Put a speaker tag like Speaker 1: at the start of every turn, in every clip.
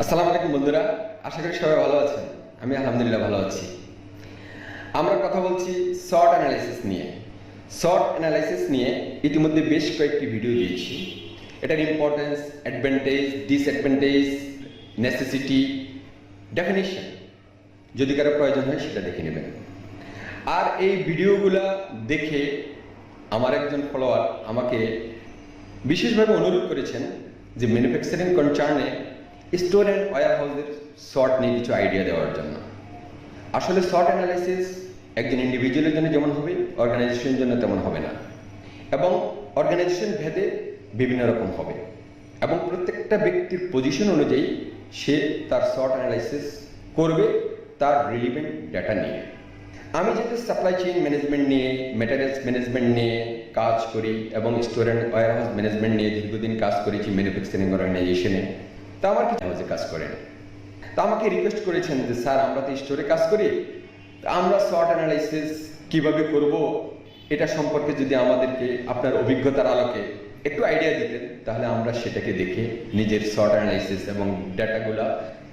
Speaker 1: আসসালামু আলাইকুম বন্ধুরা, আশা করি সবাই ভালো আছেন। আমি আলহামদুলিল্লাহ ভালো আছি। আমরা কথা বলছি SWOT অ্যানালাইসিস নিয়ে। SWOT অ্যানালাইসিস নিয়ে ইতিমধ্যে বেশ কয়েকটি ভিডিও দিয়েছি। এটার importance, advantage, disadvantage, necessity, definition যদি কারো প্রয়োজন হয় সেটা দেখে নেবেন। আর এই ভিডিওগুলো দেখে আমার একজন ফলোয়ার আমাকে বিশেষভাবে অনুরোধ করেছেন যে ম্যানুফ্যাকচারিং কনসার্নে স্টোর অ্যান্ড ওয়্যারহাউসের SWOT নিয়ে কিছু আইডিয়া দেওয়ার জন্য। আসলে SWOT অ্যানালাইসিস একজন ইন্ডিভিজুয়ালের জন্য যেমন হবে, অর্গানাইজেশনের জন্য তেমন হবে না, এবং অর্গানাইজেশন ভেদে বিভিন্ন রকম হবে, এবং প্রত্যেকটা ব্যক্তির পজিশন অনুযায়ী সে তার SWOT অ্যানালাইসিস করবে তার রিলিভেন্ট ডাটা নিয়ে। আমি যেহেতু সাপ্লাই চেইন ম্যানেজমেন্ট নিয়ে, ম্যাটেরিয়ালস ম্যানেজমেন্ট নিয়ে কাজ করি এবং স্টোর অ্যান্ড ওয়্যারহাউস ম্যানেজমেন্ট নিয়ে দীর্ঘদিন কাজ করেছি ম্যানুফ্যাকচারিং অর্গানাইজেশনে, তা আমার কিছু হাউসে কাজ করেন। তা আমাকে রিকোয়েস্ট করেছেন যে স্যার, আমরা তো স্টোরে কাজ করি, আমরা SWOT অ্যানালাইসিস কিভাবে করব এটা সম্পর্কে যদি আমাদেরকে আপনার অভিজ্ঞতার আলোকে একটু আইডিয়া দিতেন, তাহলে আমরা সেটাকে দেখে নিজের SWOT অ্যানালাইসিস এবং ডাটাগুলা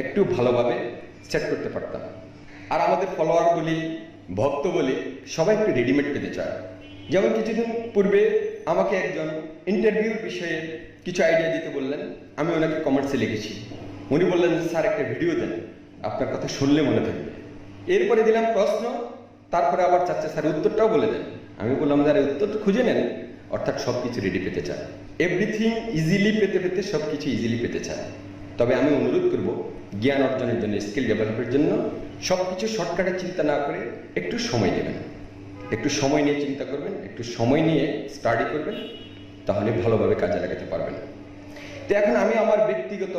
Speaker 1: একটু ভালোভাবে সেট করতে পারতাম। আর আমাদের ফলোয়ার বলি, ভক্ত বলি, সবাই একটু রেডিমেড পেতে চায়। যেমন কিছুদিন পূর্বে আমাকে একজন ইন্টারভিউর বিষয়ে কিছু আইডিয়া দিতে বললেন, আমি ওনাকে কমেন্টসে লিখেছি। উনি বললেন যে স্যার একটা ভিডিও দেন, আপনার কথা শুনলে মনে থাকবে। এরপরে দিলাম প্রশ্ন, তারপরে আবার চাচ্ছে স্যার উত্তরটাও বলে দেন। আমি বললাম যে উত্তরটা খুঁজে নেন, অর্থাৎ সব কিছু রেডি পেতে চায়, এভরিথিং ইজিলি পেতে পেতে সব কিছু ইজিলি পেতে চায়। তবে আমি অনুরোধ করব জ্ঞান অর্জনের জন্য, স্কিল ডেভেলপের জন্য সব কিছু শর্টকাটে চিন্তা না করে একটু সময় দেবেন, একটু সময় নিয়ে চিন্তা করবেন, একটু সময় নিয়ে স্টাডি করবেন, তাহলে ভালোভাবে কাজে লাগাতে পারবেন। তো এখন আমি আমার ব্যক্তিগত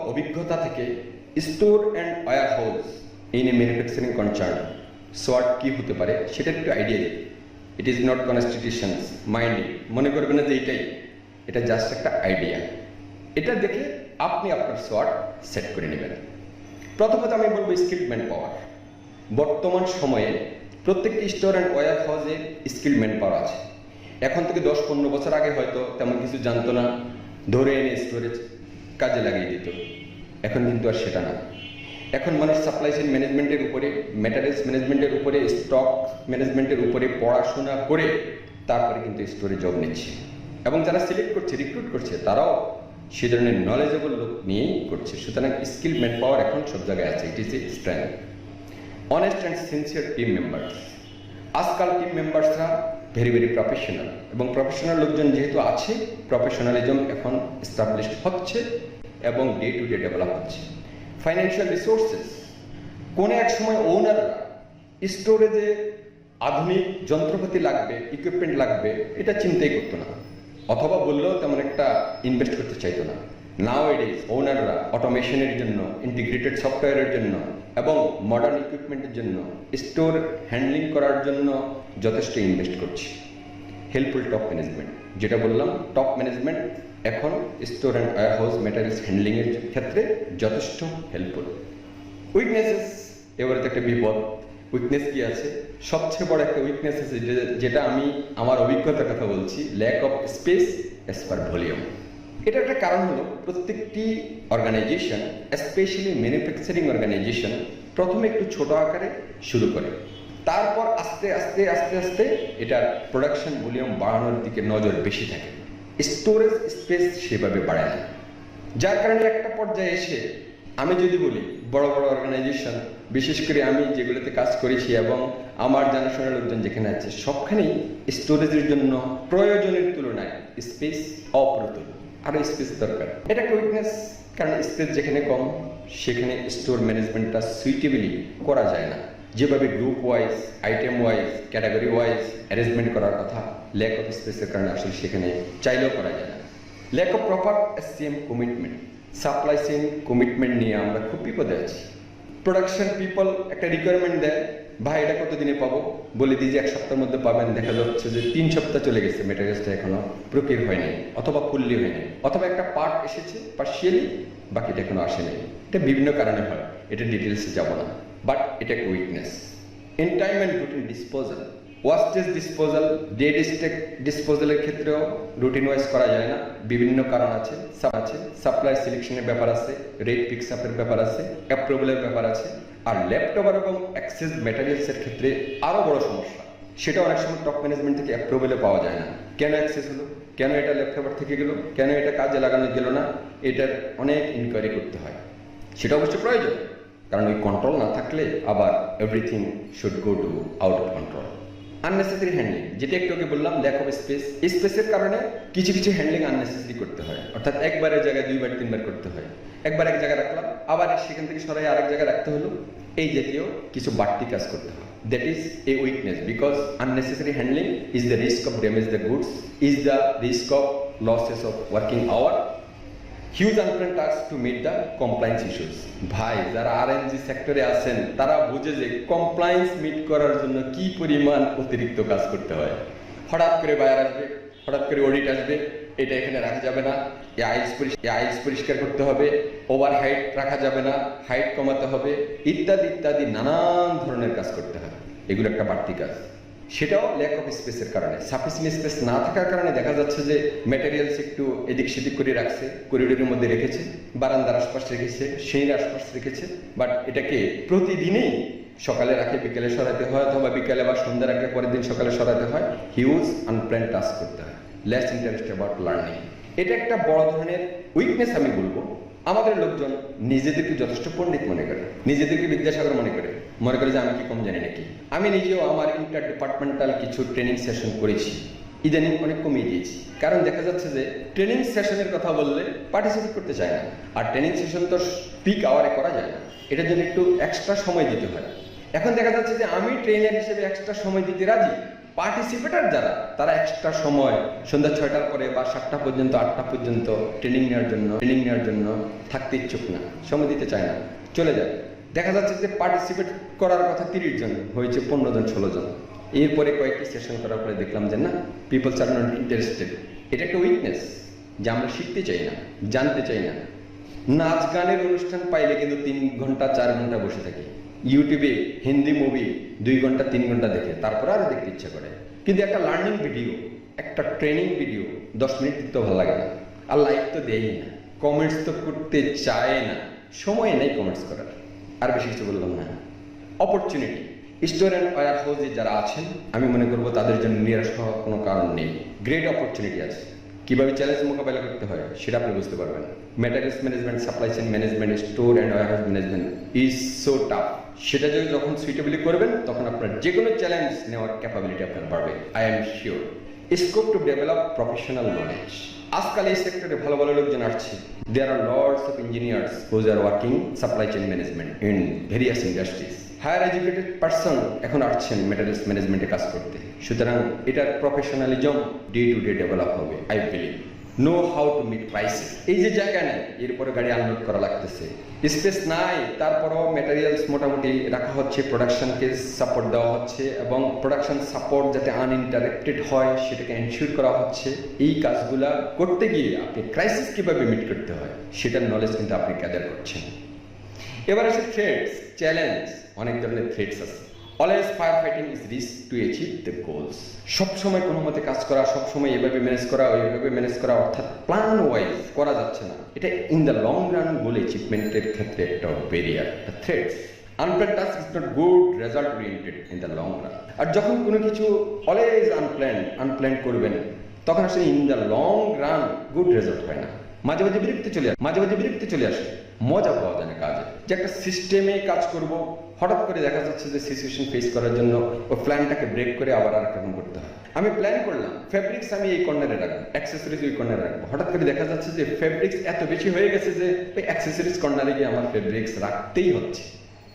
Speaker 1: অভিজ্ঞতা থেকে store and warehouse in a manufacturing concern SWOT কি হতে পারে সেটা একটু আইডিয়া দিই। It is not constitutions minding, মনে করবেন না যে এটা জাস্ট একটা আইডিয়া। এটা দেখে আপনি আপনার SWOT সেট করে নেবেন। প্রথমত আমি বলবো স্কিল ম্যান পাওয়ার। বর্তমান সময়ে প্রত্যেকটি স্টোর অ্যান্ড ওয়্যারহাউসে স্কিল ম্যান পাওয়ার আছে। এখন থেকে 10-15 বছর আগে হয়তো তেমন কিছু জানতো না, ধরে এনে স্টোরেজ কাজে লাগিয়ে দিত। এখন কিন্তু আর সেটা না। এখন মানুষ সাপ্লাই চেইন ম্যানেজমেন্টের উপরে, ম্যাটেরিয়ালস ম্যানেজমেন্টের উপরে, স্টক ম্যানেজমেন্টের উপরে পড়াশোনা করে তারপরে কিন্তু স্টোরে জব নিচ্ছে, এবং যারা সিলেক্ট করছে, রিক্রুট করছে, তারাও সে ধরনের নলেজেবল লোক নিয়েই করছে। সুতরাং স্কিল ম্যান পাওয়ার এখন সব জায়গায় আছে। It is a strength. Honest and sincere team members. আজকাল টিম মেম্বার্সরা ভেরি ভেরি প্রফেশনাল, এবং প্রফেশনাল লোকজন যেহেতু আছে, প্রফেশনালিজম এখন এস্টাবলিশড হচ্ছে এবং ডে টু ডে ডেভেলপ হচ্ছে। Financial resources. কোনো এক সময় ওনাররা স্টোরেজে আধুনিক যন্ত্রপাতি লাগবে, ইকুইপমেন্ট লাগবে, এটা চিন্তাই করতো না, অথবা বললেও তেমন একটা ইনভেস্ট করতে চাইতো না। নাও এডিজ ওনাররা অটোমেশনের জন্য, ইন্টিগ্রেটেড সফটওয়্যারের জন্য এবং মডার্ন ইকুইপমেন্টের জন্য, স্টোর হ্যান্ডলিং করার জন্য যথেষ্ট ইনভেস্ট করছে। হেল্পফুল টপ ম্যানেজমেন্ট, যেটা বললাম, টপ ম্যানেজমেন্ট এখন স্টোর অ্যান্ড ওয়্যারহাউস ম্যাটেরিয়ালস হ্যান্ডলিংয়ের ক্ষেত্রে যথেষ্ট হেল্পফুল। উইকনেসেস, এবারে তো একটা বিপদ। উইকনেস কি আছে? সবচেয়ে বড় একটা উইকনেস আছে, যেটা আমি আমার অভিজ্ঞতার কথা বলছি, lack of space as per volume. এটা একটা কারণ হলো প্রত্যেকটি অর্গানাইজেশন, স্পেশালি ম্যানুফ্যাকচারিং অর্গানাইজেশন, প্রথমে একটু ছোট আকারে শুরু করে, তারপর আস্তে আস্তে আস্তে আস্তে এটার প্রোডাকশন ভলিউম বাড়ানোর দিকে নজর বেশি থাকে। স্টোরেজ স্পেস সেভাবে বাড়ায় না, যার কারণে একটা পর্যায়ে এসে আমি যদি বলি বড় বড় অর্গানাইজেশন, বিশেষ করে আমি যেগুলোতে কাজ করেছি এবং আমার জানাশোনার লোকজন যেখানে আছে, সবখানেই স্টোরেজের জন্য প্রয়োজনের তুলনায় স্পেস অপ্রতুল, আরও স্পেস দরকার। এটা একটা উইকনেস, কারণ স্পেস যেখানে কম সেখানে স্টোর ম্যানেজমেন্টটা সুইটেবলি করা যায় না। যেভাবে group wise, item wise, category wise arrangement করার কথা, ল্যাক অফ স্পেসের কারণে আসলে সেখানে চাইলেও করা যায় না। Lack of proper SCM commitment. Supply chain commitment নিয়ে আমরা খুব বিপদে আছি। প্রোডাকশন পিপল একটা রিকোয়ারমেন্ট দেয়, ভাই এটা কতদিনে পাবো, বলে দিই যে 1 সপ্তাহের মধ্যে পাবেন। দেখা যাচ্ছে যে 3 সপ্তাহ চলে গেছে, মেটেরিয়ালসটা এখনো প্রকিউর হয়নি, অথবা ফুললি হয়নি, অথবা একটা পার্ট এসেছে পার্শিয়ালি, বাকিটা এখনো আসেনি। এটা বিভিন্ন কারণে হয়, এটা ডিটেলসে যাব না, বাট এটা একটা weakness. In time and routine disposal. Wastage disposal, dead stock ডিসপোজালের ক্ষেত্রেও রুটিন ওয়াইজ করা যায় না, বিভিন্ন কারণ আছে। সাপ্লাই সিলেকশনের ব্যাপার আছে, রেট পিক্স আপের ব্যাপার আছে, অ্যাপ্রুভালের ব্যাপার আছে। আর ল্যাপটপ এবং অ্যাক্সেস ম্যাটেরিয়ালসের ক্ষেত্রে আরও বড় সমস্যা, সেটা অনেক সময় টপ ম্যানেজমেন্ট থেকে অ্যাপ্রুভালে পাওয়া যায় না। কেন অ্যাক্সেস হলো, কেন এটা ল্যাপটপের থেকে গেল, কেন এটা কাজে লাগানো গেল না, এটার অনেক ইনকোয়ারি করতে হয়। সেটা অবশ্যই প্রয়োজন, কারণ ওই কন্ট্রোল না থাকলে আবার everything should go to out of control. Unnecessary handling, যেটা একটু আগে বললাম, ল্যাক অফ স্পেস। স্পেসের কারণে কিছু কিছু হ্যান্ডলিং আননেসেসারি করতে হয়, অর্থাৎ একবারের জায়গায় 2বার 3বার করতে হয়। একবার এক জায়গায় রাখলাম, আবার সেখান থেকে সরাই আরেক জায়গায় রাখতে হলো, এই জাতীয় কিছু বাড়তি কাজ করতে হয়। That is a weakness, because unnecessary handling is the risk of damage the goods, is the risk of losses of working hour, huge unplanned tasks to meet the compliance issues. ভাই, যারা আরএনজি সেক্টরে আছেন তারা বুঝে যে compliance meet করার জন্য কি পরিমাণ অতিরিক্ত কাজ করতে হয়। হঠাৎ করে বায়ার আসবে, হঠাৎ করে অডিট আসবে, এটা এখানে রাখা যাবে না, আইলস পরিষ্কার করতে হবে, ওভার হাইট রাখা যাবে না, হাইট কমাতে হবে, ইত্যাদি ইত্যাদি নানান ধরনের কাজ করতে হয়। এগুলো একটা বাড়তি কাজ, সেটাও ল্যাক অফ স্পেসের কারণে। সাফিসিয়েন্ট স্পেস না থাকার কারণে দেখা যাচ্ছে যে ম্যাটেরিয়ালস একটু এদিক সেদিক করে রাখছে, করিডোরের মধ্যে রেখেছে, বারান্দার আশপাশ রেখেছে, সেই আশপাশ রেখেছে, বাট এটাকে প্রতিদিনই সকালে রাখে বিকেলে সরাতে হয়, অথবা বিকেলে বা সন্ধ্যা রাখলে পরের দিন সকালে সরাতে হয়। হিউজ আনপ্ল্যান্ড টাস্ক করতে হয়, লেস ইন্টারেস্ট অ্যাবাউট লার্নিং। এটা একটা বড় ধরনের উইকনেস আমি বলবো। আমাদের লোকজন নিজেদেরকে যথেষ্ট পণ্ডিত মনে করে, নিজেদেরকে বিদ্যাসাগর মনে করে যে আমি কি কম জানি নাকি। আমি নিজেও আমার ইন্টার ডিপার্টমেন্টাল কিছু ট্রেনিং সেশন করেছি, ইদানিং অনেক কমিয়ে দিয়েছি। কারণ দেখা যাচ্ছে যে ট্রেনিং সেশনের কথা বললে পার্টিসিপেট করতে চায় না, আর ট্রেনিং সেশন তো পিক আওয়ারে করা যায় না, এটার জন্য একটু এক্সট্রা সময় দিতে হয়। এখন দেখা যাচ্ছে যে আমি ট্রেনার হিসেবে এক্সট্রা সময় দিতে রাজি, পার্টিসিপেটার যারা তারা এক্সট্রা সময় সন্ধ্যা 6টার পরে বা 7টা পর্যন্ত 8টা পর্যন্ত ট্রেনিং নেওয়ার জন্য থাকতে ইচ্ছুক না, সময় দিতে চায় না, চলে যায়। দেখা যাচ্ছে যে পার্টিসিপেট করার কথা 30 জন, হয়েছে 15 জন 16 জন। এরপরে কয়েকটি সেশন করার পরে দেখলাম যে না, পিপলস আর নট ইন্টারেস্টেড। এটা একটা উইকনেস যে আমরা শিখতে চাই না, জানতে চাই না। নাচ গানের অনুষ্ঠান পাইলে কিন্তু 3 ঘন্টা 4 ঘন্টা বসে থাকি, ইউটিউবে হিন্দি মুভি 2 ঘন্টা 3 ঘন্টা দেখে, তারপরে আরো দেখতে ইচ্ছা করে। কিন্তু একটা লার্নিং ভিডিও, একটা ট্রেনিং ভিডিও 10 মিনিট দেখতে ভালো লাগে না, আর লাইক তো দেই না, কমেন্টস তো করতে চায় না, সময় নেই কমেন্টস করার। আর বেশি কিছু বললাম না। অপরচুনিটি, স্টোর অ্যান্ড ওয়্যার হাউসে যারা আছেন আমি মনে করবো তাদের জন্য নিরাশ হওয়ার কোনো কারণ নেই, গ্রেট অপরচুনিটি আছে। কিভাবে চ্যালেঞ্জ মোকাবেলা করতে হয় সেটা আপনি বুঝতে পারবেন। Materials management, supply chain management, store and warehouse management is so tough. সেটা যদি যখন সুইটেবলি করবেন তখন আপনার যে কোনো চ্যালেঞ্জ নেওয়ার ক্যাপাবিলিটি আপনার বাড়বে, I am sure. Scope to develop professional knowledge, আজকাল এই সেক্টরে ভালো ভালো লোকজন আসছে। There are lots of engineers whose are working supply chain management in various industries. Higher educated person এখন আসছেন ম্যাটেরিয়ালস ম্যানেজমেন্টে কাজ করতে। সুতরাং এটার professionalism day to day develop হবে, I believe. Know how to meet prices, এই যে জায়গা নেই, এরপরে গাড়ি আনলোড করা লাগতেছে, স্পেস নাই, তারপরও ম্যাটেরিয়ালস মোটামুটি রাখা হচ্ছে, প্রোডাকশনকে সাপোর্ট দেওয়া হচ্ছে, এবং প্রোডাকশন সাপোর্ট যাতে আনইন্টারেক্টেড হয় সেটাকে এনশিওর করা হচ্ছে। এই কাজগুলা করতে গিয়ে আপনি ক্রাইসিস কিভাবে মিট করতে হয় সেটার নলেজ কিন্তু আপনি গ্যাদার করছেন। এবার আছে থ্রেটস, চ্যালেঞ্জ। অনেক ধরনের থ্রেটস আছে। Always fire fighting is risk to achieve the goals. সবসময় কোনো মতে কাজ করা, সবসময় এভাবে ম্যানেজ করা, ওইভাবে ম্যানেজ করা, অর্থাৎ প্ল্যান ওয়াইজ করা যাচ্ছে না। এটা in the long run goal অ্যাচিভমেন্টের ক্ষেত্রে একটা barrier, threats. Unplanned task is not good result oriented in the long run. আর যখন কোনো কিছু অলওয়েজ আনপ্ল্যান্ড করবেন তখন আসলে in the long run good result হয় না, মাঝে মাঝে বিরক্তি চলে আসে, মজা পাওয়া যায় না কাজে। যে একটা সিস্টেমে কাজ করব, হঠাৎ করে দেখা যাচ্ছে যে সিচুয়েশন ফেস করার জন্য ওই প্ল্যানটাকে ব্রেক করে আবার আর রকম করতে হয়। আমি প্ল্যান করলাম ফেব্রিক্স আমি এই কর্নারে রাখবো, অ্যাক্সেসরিজ ওই কর্নারে রাখবো, হঠাৎ করে দেখা যাচ্ছে যে ফেব্রিক্স এত বেশি হয়ে গেছে যে ওই অ্যাক্সেসরিজ কর্নারে গিয়ে আমার ফেব্রিক্স রাখতেই হচ্ছে।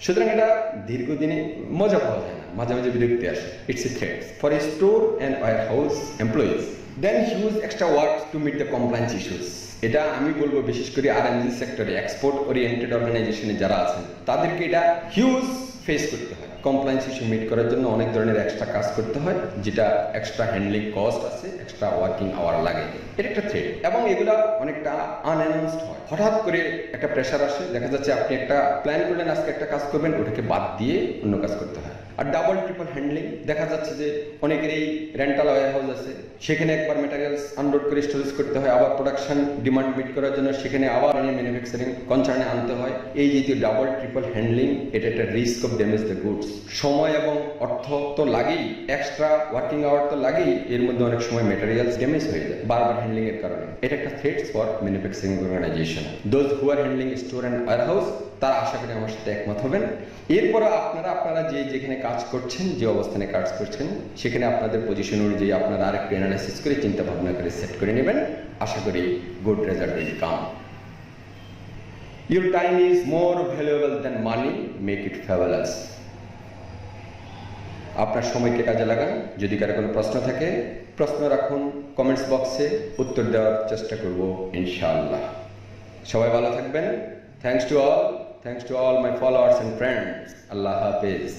Speaker 1: সুতরাং এটা দীর্ঘদিনে মজা পাওয়া যায় না, মাঝে মাঝে বিরক্তি আসে। It's a threat for a store and warehouse employees. Then huge extra work to meet the compliance issues. এটা আমি বলবো বিশেষ করে আরএনজি সেক্টরে, এক্সপোর্ট ওরিয়েন্টেড অর্গানাইজেশনে যারা আছেন তাদেরকে এটা হিউজ ফেস করতে হয়। কমপ্লায়েন্স ইস্যু মিট করার জন্য অনেক ধরনের এক্সট্রা কাজ করতে হয়, যেটা এক্সট্রা হ্যান্ডলিং কস্ট আছে, এক্সট্রা ওয়ার্কিং আওয়ার লাগে। এটা একটা থ্রেড, এবং এগুলা অনেকটা আনঅ্যানাউন্সড হয়। হঠাৎ করে একটা প্রেশার আসে, দেখা যাচ্ছে আপনি একটা প্ল্যান করলেন আজকে একটা কাজ করবেন, ওটাকে বাদ দিয়ে অন্য কাজ করতে হয়। আর ডাবল ট্রিপল হ্যান্ডলিং, দেখা যাচ্ছে যে অনেকেরই রেন্টাল ওয়্যার হাউস আছে, সেখানে একবার ম্যাটেরিয়ালস আনলোড করে স্টোরেজ করতে হয়, আবার প্রোডাকশন ডিমান্ড মিট করার জন্য সেখানে আবার ম্যানুফ্যাকচারিং কনসার্নে আনতে হয়। এই জাতীয় ডাবল ট্রিপল হ্যান্ডলিং, এটা একটা risk of damage the goods. সময় এবং অর্থ তো লাগেই, এক্সট্রা ওয়ার্কিং আওয়ার তো লাগেই, এর মধ্যে অনেক সময় ম্যাটেরিয়ালস ড্যামেজ হয়ে যায় বারবার হ্যান্ডলিং এর কারণে। এটা একটা threat for manufacturing organisation. Those who are handling store and warehouse, তারা আশা করি আমার সাথে একমত হবেন। এরপরে আপনারা যেখানে কাজ করছেন, যে অবস্থানে কাজ করছেন, সেখানে আপনাদের পজিশন অনুযায়ী আপনারা আরেকটু অ্যানালাইসিস করে চিন্তা ভাবনা করে সেট করে নেবেন। আশা করি good result will come. Your time is more valuable than money, make it fabulous. আপনার সময়কে কাজে লাগান। যদি কারো কোনো প্রশ্ন থাকে, প্রশ্ন রাখুন কমেন্টস বক্সে, উত্তর দেওয়ার চেষ্টা করব ইনশাআল্লাহ। সবাই ভালো থাকবেন। Thanks to all my followers and friends. Allah Hafiz.